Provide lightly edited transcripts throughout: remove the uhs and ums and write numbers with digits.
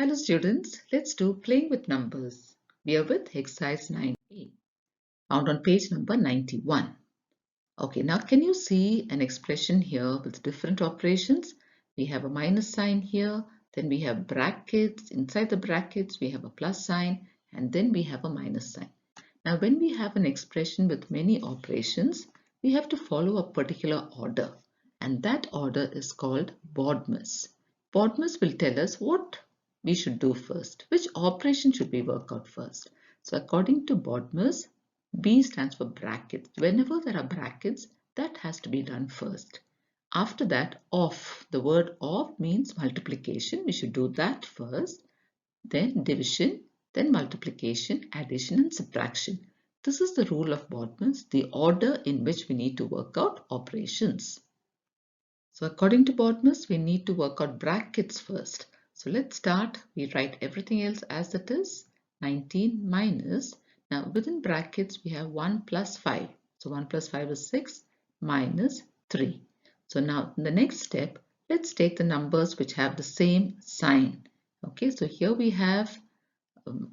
Hello students, let's do playing with numbers. We are with exercise 9A, found on page number 91. Okay, now can you see an expression here with different operations? We have a minus sign here, then we have brackets. Inside the brackets, we have a plus sign, and then we have a minus sign. Now, when we have an expression with many operations, we have to follow a particular order, and that order is called BODMAS. BODMAS will tell us what we should do first, which operation should we work out first. So according to BODMAS, B stands for brackets. Whenever there are brackets, that has to be done first. After that, off. The word off means multiplication. We should do that first. Then division, then multiplication, addition and subtraction. This is the rule of BODMAS, the order in which we need to work out operations. So according to BODMAS, we need to work out brackets first. So let's start. We write everything else as it is. 19 minus. Now within brackets, we have 1 plus 5. So 1 plus 5 is 6 minus 3. So now in the next step, let's take the numbers which have the same sign. Okay, so here we have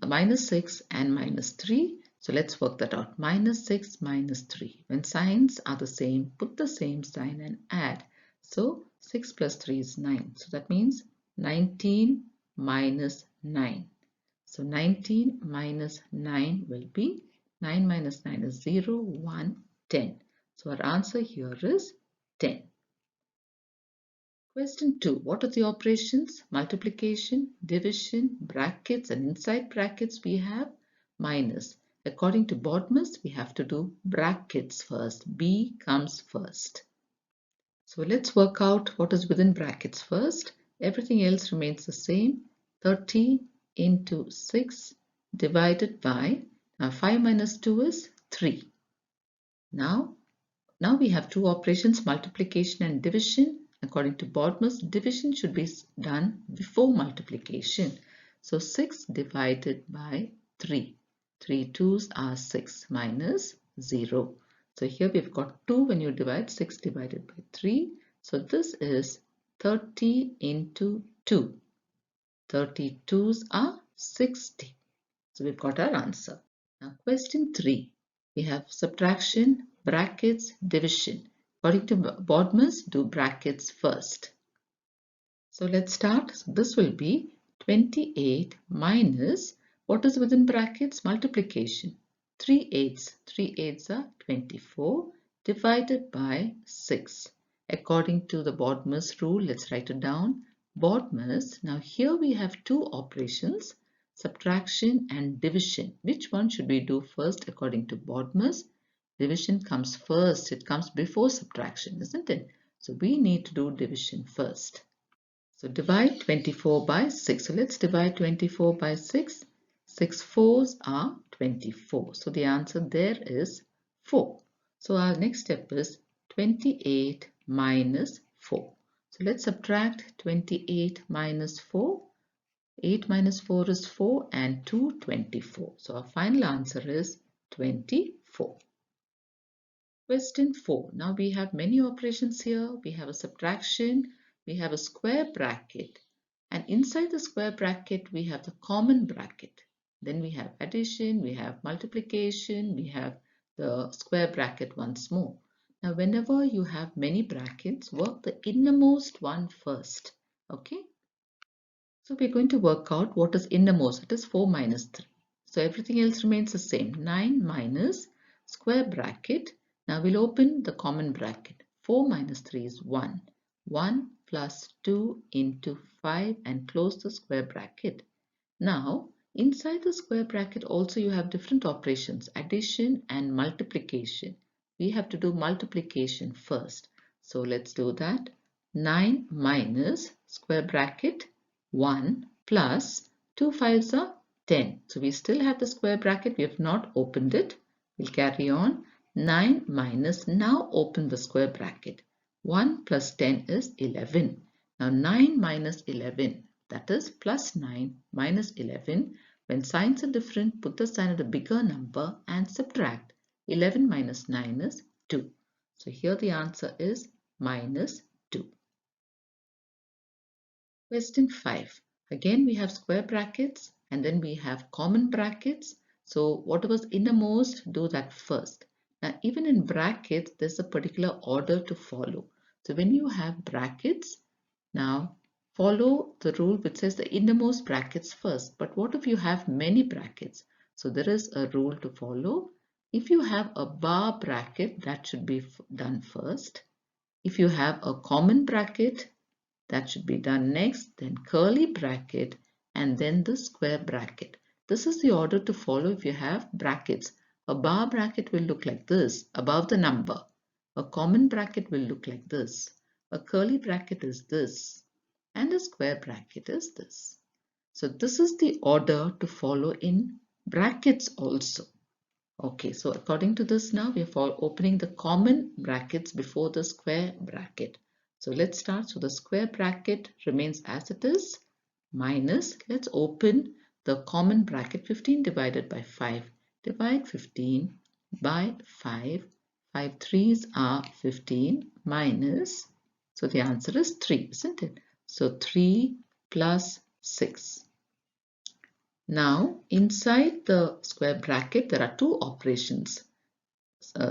minus 6 and minus 3. So let's work that out. Minus 6 minus 3. When signs are the same, put the same sign and add. So 6 plus 3 is 9. So that means 19 minus 9. So 19 minus 9 will be 9 minus 9 is 0, 1, 10. So our answer here is 10. Question 2. What are the operations? Multiplication, division, brackets, and inside brackets we have minus. According to BODMAS, we have to do brackets first. B comes first. So let's work out what is within brackets first. Everything else remains the same. 30 into 6 divided by, now 5 minus 2 is 3. Now we have two operations, multiplication and division. According to BODMAS, division should be done before multiplication. So 6 divided by 3. 3 2's are 6 minus 0. So here we've got 2 when you divide 6 divided by 3. So this is 30 into 2. 32's are 60. So we've got our answer. Now question 3. We have subtraction, brackets, division. According to BODMAS, do brackets first. So let's start. So this will be 28 minus, what is within brackets? Multiplication. 3 8s. 3 8s are 24 divided by 6. According to the BODMAS rule, let's write it down. BODMAS, now here we have two operations, subtraction and division. Which one should we do first according to BODMAS? Division comes first. It comes before subtraction, isn't it? So we need to do division first. So divide 24 by 6. So let's divide 24 by 6. 6 4's are 24. So the answer there is 4. So our next step is 28 minus 4. So let's subtract 28 minus 4. 8 minus 4 is 4 and 2 24. So our final answer is 24. Question 4. Now we have many operations here. We have a subtraction, we have a square bracket, and inside the square bracket we have the common bracket. Then we have addition, we have multiplication, we have the square bracket once more. Now whenever you have many brackets, work the innermost one first. Okay? So we're going to work out what is innermost. It is 4 minus 3. So everything else remains the same. 9 minus square bracket. Now we'll open the common bracket. 4 minus 3 is 1. 1 plus 2 into 5 and close the square bracket. Now inside the square bracket also you have different operations, addition and multiplication. We have to do multiplication first. So let's do that. 9 minus square bracket 1 plus 2 5's are 10. So we still have the square bracket. We have not opened it. We'll carry on. 9 minus, now open the square bracket. 1 plus 10 is 11. Now 9 minus 11, that is plus 9 minus 11. When signs are different, put the sign of the bigger number and subtract. 11 minus 9 is 2. So here the answer is minus 2. Question 5. Again, we have square brackets and then we have common brackets. So whatever's innermost, do that first. Now, even in brackets, there's a particular order to follow. So when you have brackets, now follow the rule which says the innermost brackets first. But what if you have many brackets? So there is a rule to follow. If you have a bar bracket, that should be done first. If you have a common bracket, that should be done next, then curly bracket, and then the square bracket. This is the order to follow if you have brackets. A bar bracket will look like this above the number. A common bracket will look like this. A curly bracket is this. And a square bracket is this. So this is the order to follow in brackets also. Okay, so according to this now, we are opening the common brackets before the square bracket. So let's start. So the square bracket remains as it is, minus, let's open the common bracket, 15 divided by 5. Divide 15 by 5. 5 threes are 15 minus, so the answer is 3, isn't it? So 3 plus 6. Now, inside the square bracket, there are two operations,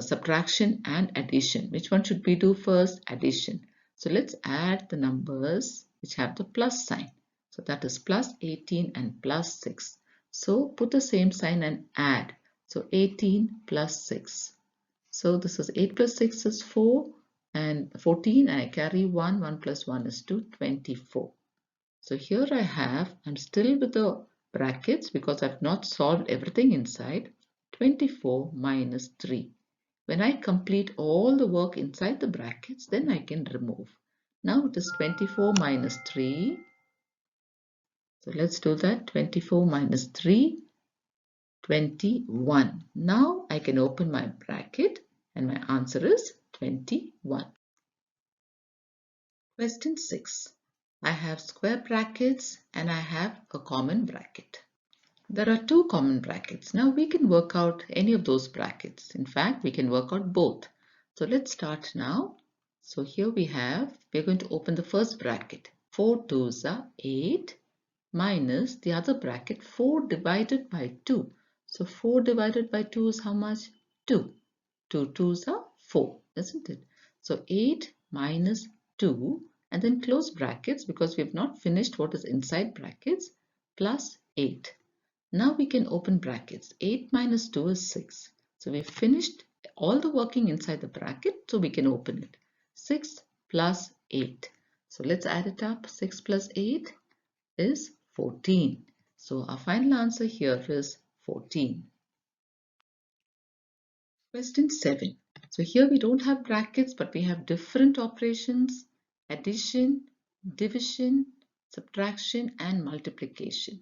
subtraction and addition. Which one should we do first? Addition. So let's add the numbers which have the plus sign. So that is plus 18 and plus 6. So put the same sign and add. So 18 plus 6. So this is 8 plus 6 is 4 and 14, and I carry 1. 1 plus 1 is 2, 24. So here I'm still with the brackets because I've not solved everything inside. 24 minus 3. When I complete all the work inside the brackets, then I can remove. Now it is 24 minus 3. So let's do that. 24 minus 3, 21. Now I can open my bracket and my answer is 21. Question 6. I have square brackets and I have a common bracket. There are two common brackets. Now we can work out any of those brackets. In fact, we can work out both. So let's start now. So here we're going to open the first bracket. 4 twos are 8 minus the other bracket 4 divided by 2. So 4 divided by 2 is how much? 2. 2 twos are 4, isn't it? So 8 minus 2 and then close brackets because we have not finished what is inside brackets, plus 8. Now we can open brackets. 8 minus 2 is 6. So we've finished all the working inside the bracket, so we can open it. 6 plus 8. So let's add it up. 6 plus 8 is 14. So our final answer here is 14. Question 7. So here we don't have brackets, but we have different operations: addition, division, subtraction, and multiplication.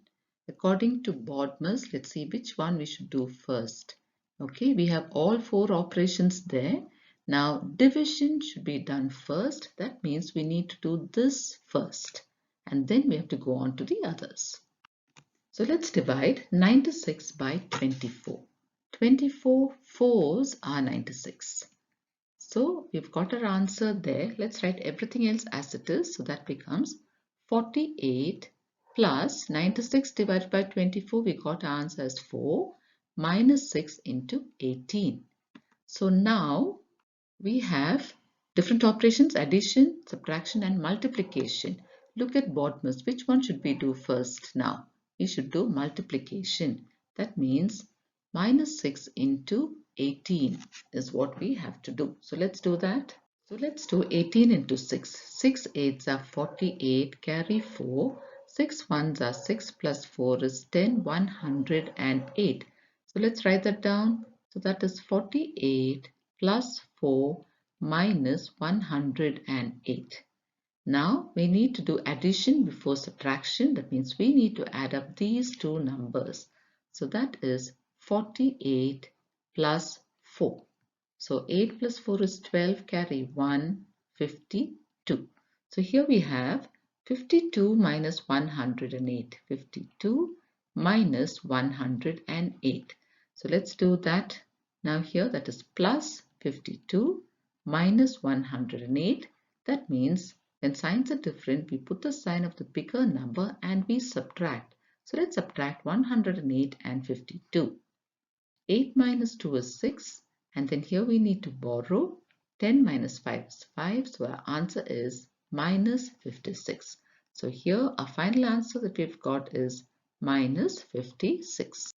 According to BODMAS, let's see which one we should do first. Okay, we have all four operations there. Now, division should be done first. That means we need to do this first, and then we have to go on to the others. So let's divide 96 by 24. 24 fours are 96. So we've got our answer there. Let's write everything else as it is. So that becomes 48 plus 96 divided by 24. We got our answer as 4 minus 6 into 18. So now we have different operations: addition, subtraction, and multiplication. Look at BODMAS. Which one should we do first now? We should do multiplication. That means minus 6 into 18 is what we have to do. So let's do that. So let's do 18 into 6. 6 8s are 48, carry 4. 6 1s are 6 plus 4 is 10, 108. So let's write that down. So that is 48 plus 4 minus 108. Now we need to do addition before subtraction. That means we need to add up these two numbers. So that is 48 plus 4. So 8 plus 4 is 12, carry 1, 52. So here we have 52 minus 108. 52 minus 108. So let's do that. Now here that is plus 52 minus 108. That means When signs are different, we put the sign of the bigger number and we subtract. So let's subtract 108 and 52. 8 minus 2 is 6, and then here we need to borrow. 10 minus 5 is 5, so our answer is minus 56. So here our final answer that we've got is minus 56.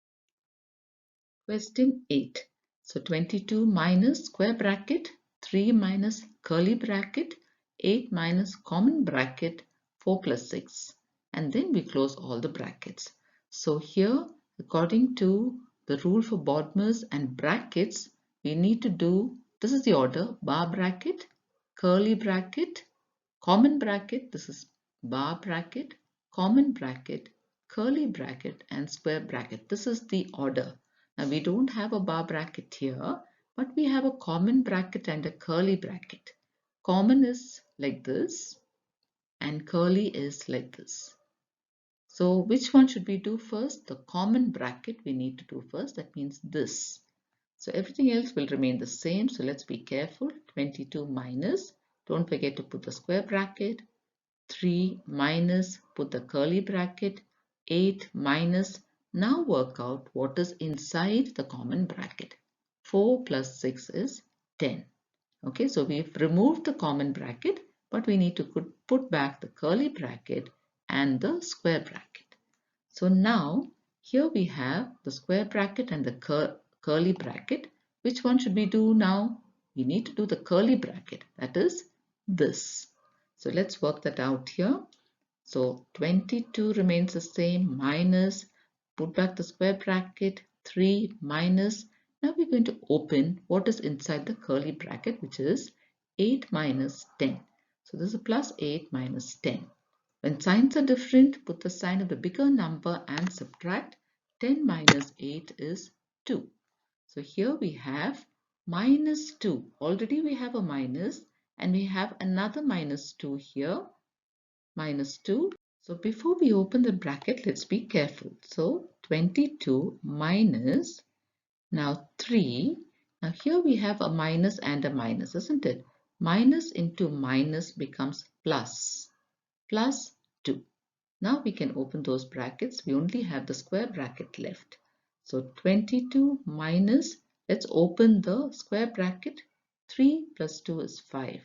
Question 8. So 22 minus square bracket, 3 minus curly bracket, 8 minus common bracket, 4 plus 6. And then we close all the brackets. So here, according to the rule for BODMAS and brackets, we need to do, this is the order, bar bracket, curly bracket, common bracket, this is bar bracket, common bracket, curly bracket, and square bracket. This is the order. Now we don't have a bar bracket here, but we have a common bracket and a curly bracket. Common is like this and curly is like this. So which one should we do first? The common bracket we need to do first. That means this. So everything else will remain the same. So let's be careful. 22 minus, don't forget to put the square bracket. 3 minus, put the curly bracket. 8 minus, now work out what is inside the common bracket. 4 plus 6 is 10. Okay, so we've removed the common bracket, but we need to put back the curly bracket and the square bracket. So now here we have the square bracket and the curly bracket. Which one should we do now? We need to do the curly bracket, that is this. So let's work that out here. So 22 remains the same, minus, put back the square bracket, 3 minus. Now we're going to open what is inside the curly bracket, which is 8 minus 10. So this is plus 8 minus 10. When signs are different, put the sign of the bigger number and subtract. 10 minus 8 is 2. So here we have minus 2. Already we have a minus and we have another minus 2 here. Minus 2. So before we open the bracket, let's be careful. So 22 minus, now 3. Now here we have a minus and a minus, isn't it? Minus into minus becomes plus. Plus 2. Now we can open those brackets. We only have the square bracket left. So 22 minus, let's open the square bracket. 3 plus 2 is 5.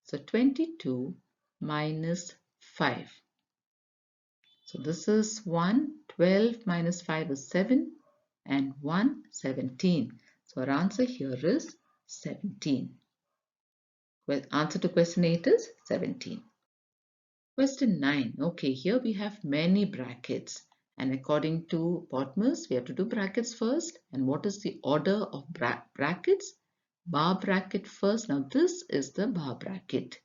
So 22 minus 5. So this is 1, 12 minus 5 is 7 and 1, 17. So our answer here is 17. Well, answer to question 8 is 17. Question 9. Okay, here we have many brackets and according to BODMAS, we have to do brackets first. And what is the order of brackets? Bar bracket first. Now this is the bar bracket.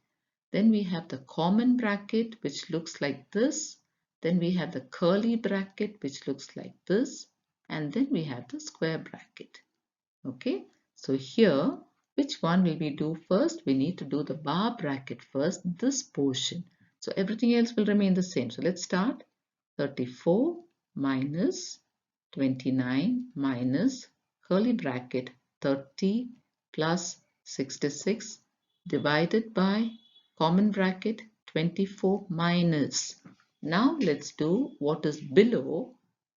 Then we have the common bracket which looks like this. Then we have the curly bracket which looks like this. And then we have the square bracket. Okay, so here which one will we do first? We need to do the bar bracket first, this portion. So everything else will remain the same. So let's start. 34 minus 29 minus curly bracket 30 plus 66 divided by common bracket 24 minus. Now let's do what is below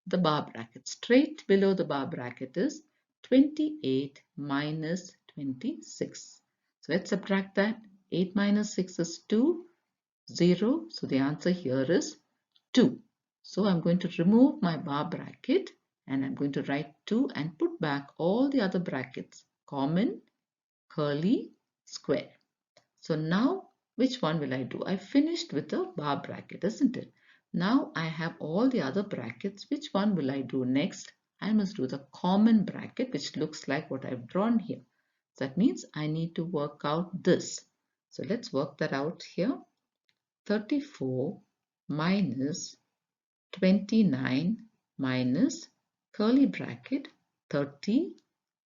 the bar bracket. Straight below the bar bracket is 28 minus 26. So let's subtract that. 8 minus 6 is 2. 0. So the answer here is 2. So I'm going to remove my bar bracket and I'm going to write 2 and put back all the other brackets. Common, curly, square. So now which one will I do? I finished with the bar bracket, isn't it? Now I have all the other brackets. Which one will I do next? I must do the common bracket which looks like what I've drawn here. So that means I need to work out this. So let's work that out here. 34 minus 29 minus curly bracket 30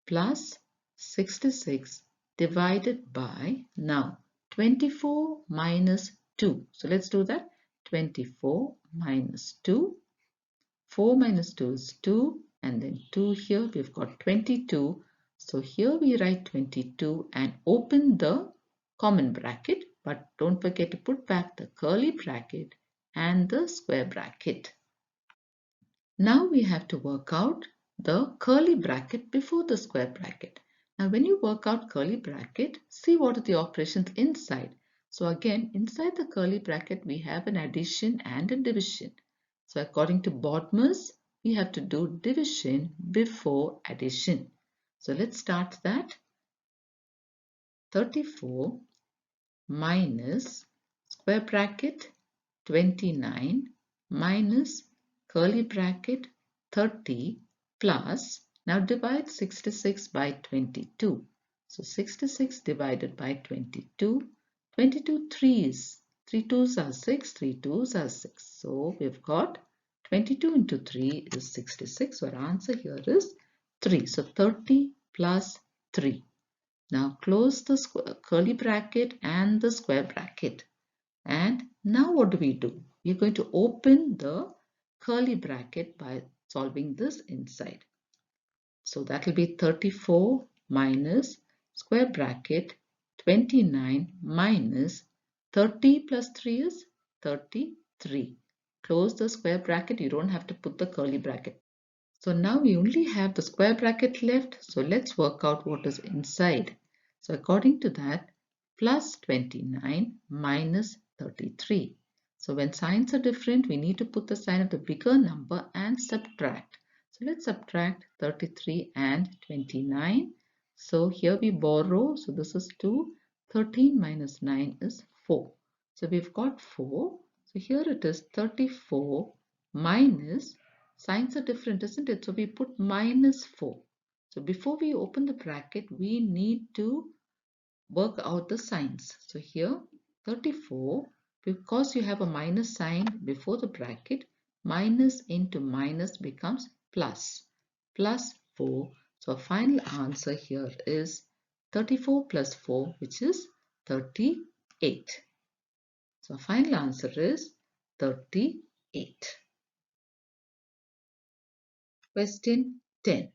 plus 66 divided by, now 24 minus 2. So let's do that. 24 minus 2. 4 minus 2 is 2 and then 2 here. We've got 22. So here we write 22 and open the common bracket but don't forget to put back the curly bracket and the square bracket. Now we have to work out the curly bracket before the square bracket. Now when you work out curly bracket, see what are the operations inside. So again, inside the curly bracket, we have an addition and a division. So according to BODMAS, we have to do division before addition. So let's start that. 34 minus square bracket 29 minus curly bracket 30 plus, now divide 66 by 22. So 66 divided by 22, 22 threes, 3 twos are 6, 3 twos are 6. So we've got 22 into 3 is 66. So our answer here is 3. So 30 plus 3. Now close the curly bracket and the square bracket. And now what do? We're going to open the curly bracket by solving this inside. So that will be 34 minus square bracket 29 minus 30 plus 3 is 33. Close the square bracket. You don't have to put the curly bracket. So now we only have the square bracket left. So let's work out what is inside. So according to that, plus 29 minus 33. So when signs are different, we need to put the sign of the bigger number and subtract. So let's subtract 33 and 29. So here we borrow. So this is 2. 13 minus 9 is 4. So we've got 4. So here it is 34 minus, signs are different, isn't it? So we put minus 4. So before we open the bracket, we need to work out the signs. So here 34, because you have a minus sign before the bracket, minus into minus becomes plus. Plus 4. So our final answer here is 34 plus 4, which is 38. So our final answer is 38. Question 10.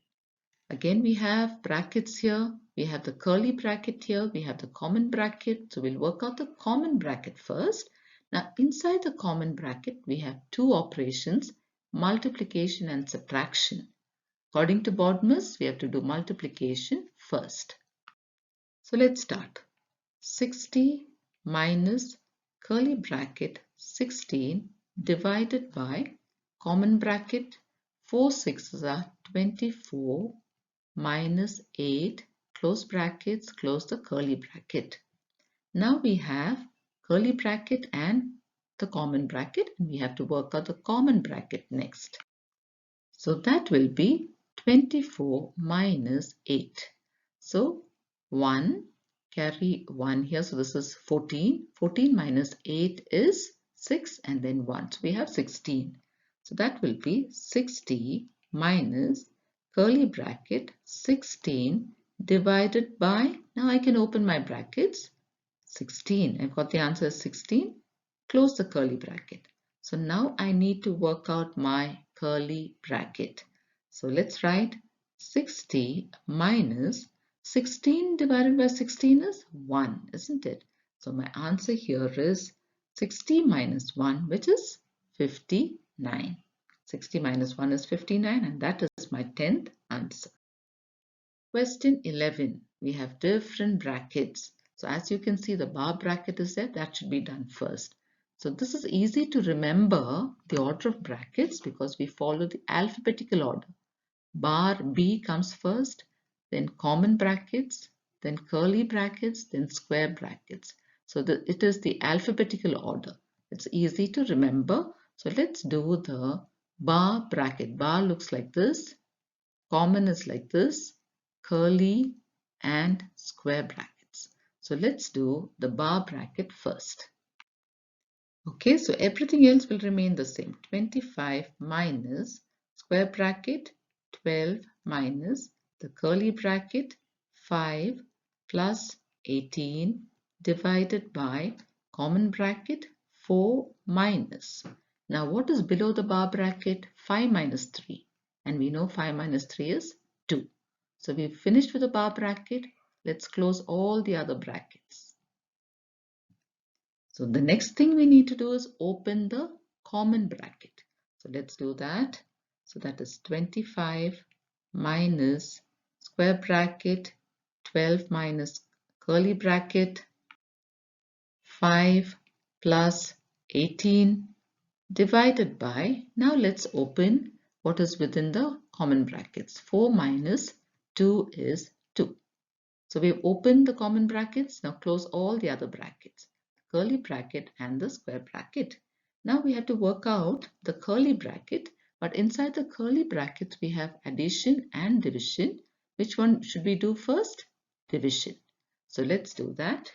Again, we have brackets here. We have the curly bracket here. We have the common bracket. So we'll work out the common bracket first. Now, inside the common bracket, we have two operations, multiplication and subtraction. According to BODMAS, we have to do multiplication first. So let's start. 60 minus curly bracket 16 divided by common bracket 4 sixes are 24 minus 8, close brackets, close the curly bracket. Now we have curly bracket and the common bracket, and we have to work out the common bracket next. So that will be 24 minus 8. So 1, carry 1 here. So this is 14. 14 minus 8 is 6 and then 1. So we have 16. So that will be 60 minus curly bracket 16 divided by, now I can open my brackets, 16. I've got the answer as 16. Close the curly bracket. So now I need to work out my curly bracket. So let's write 60 minus 16 divided by 16 is 1, isn't it? So my answer here is 60 minus 1, which is 59. 60 minus 1 is 59, and that is my 10th answer. Question 11. We have different brackets. So as you can see, the bar bracket is there. That should be done first. So this is easy to remember the order of brackets because we follow the alphabetical order. Bar B comes first, then common brackets, then curly brackets, then square brackets. So it is the alphabetical order. It's easy to remember. So let's do the bar bracket. Bar looks like this. Common is like this. Curly and square brackets. So let's do the bar bracket first. Okay, so everything else will remain the same. 25 minus square bracket 12 minus the curly bracket 5 plus 18 divided by common bracket 4 minus. Now what is below the bar bracket? 5 minus 3. And we know 5 minus 3 is 2. So we've finished with the bar bracket. Let's close all the other brackets. So the next thing we need to do is open the common bracket. So let's do that. So that is 25 minus square bracket 12 minus curly bracket 5 plus 18 divided by, now let's open what is within the common brackets. 4 minus 2 is 2. So we've opened the common brackets. Now close all the other brackets, curly bracket and the square bracket. Now we have to work out the curly bracket, but inside the curly brackets we have addition and division. Which one should we do first? Division. So let's do that.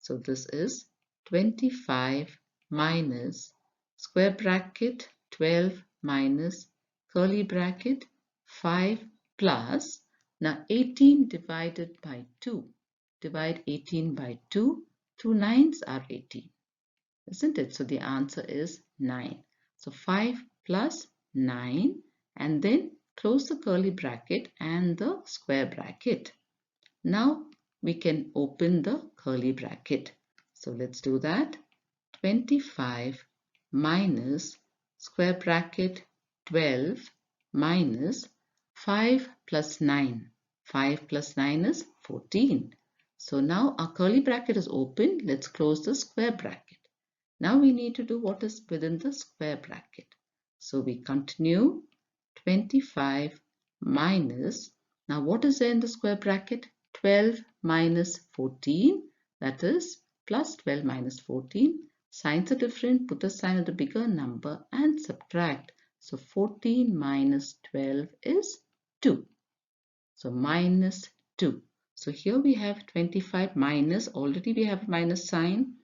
So this is 25 minus square bracket 12 minus curly bracket 5 plus, now 18 divided by 2. Divide 18 by 2. 2 nines are 18, isn't it? So the answer is 9. So 5 plus 9, and then close the curly bracket and the square bracket. Now we can open the curly bracket. So let's do that. 25 minus square bracket 12 minus 5 plus 9. 5 plus 9 is 14. So now our curly bracket is open. Let's close the square bracket. Now we need to do what is within the square bracket. So we continue 25 minus, now what is there in the square bracket? 12 minus 14, that is plus 12 minus 14. Signs are different, put the sign of the bigger number and subtract. So 14 minus 12 is 2. So minus 2. So here we have 25 minus, already we have a minus sign.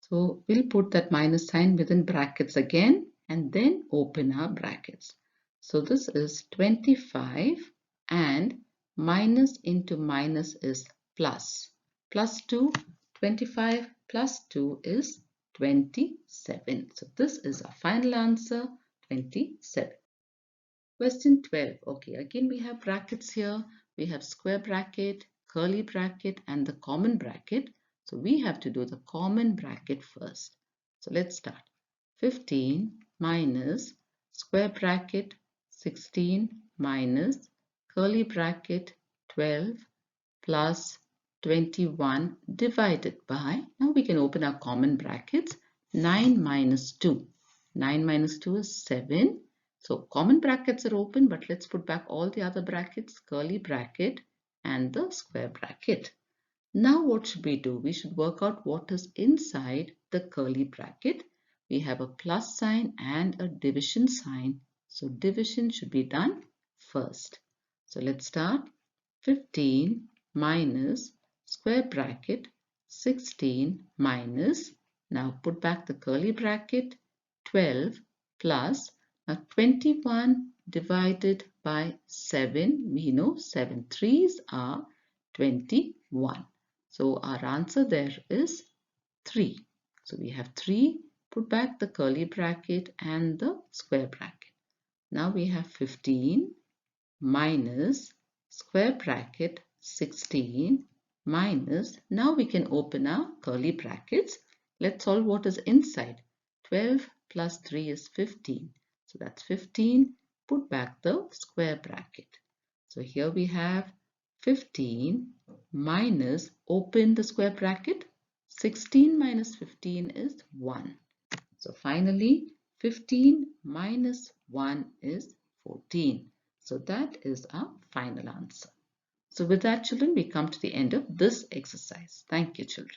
So we'll put that minus sign within brackets again and then open our brackets. So this is 25 and minus into minus is plus. Plus 2, 25 plus 2 is 27. So this is our final answer, 27. Question 12. Okay, again we have brackets here. We have square bracket, curly bracket and the common bracket. So we have to do the common bracket first. So let's start. 15 minus square bracket 16 minus curly bracket 12 plus 21 divided by, now we can open our common brackets, 9 minus 2. 9 minus 2 is 7. So common brackets are open, but let's put back all the other brackets, curly bracket and the square bracket. Now what should we do? We should work out what is inside the curly bracket. We have a plus sign and a division sign. So division should be done first. So let's start. 15 minus square bracket 16 minus, now put back the curly bracket, 12 plus, now 21 divided by 7, we know 7 threes are 21. So our answer there is 3. So we have 3, put back the curly bracket and the square bracket. Now we have 15 minus square bracket 16 minus, now we can open our curly brackets. Let's solve what is inside. 12 plus 3 is 15. So that's 15. Put back the square bracket. So here we have 15 minus, open the square bracket. 16 minus 15 is 1. So finally 15 minus 1 is 14. So that is our final answer. So with that, children, we come to the end of this exercise. Thank you, children.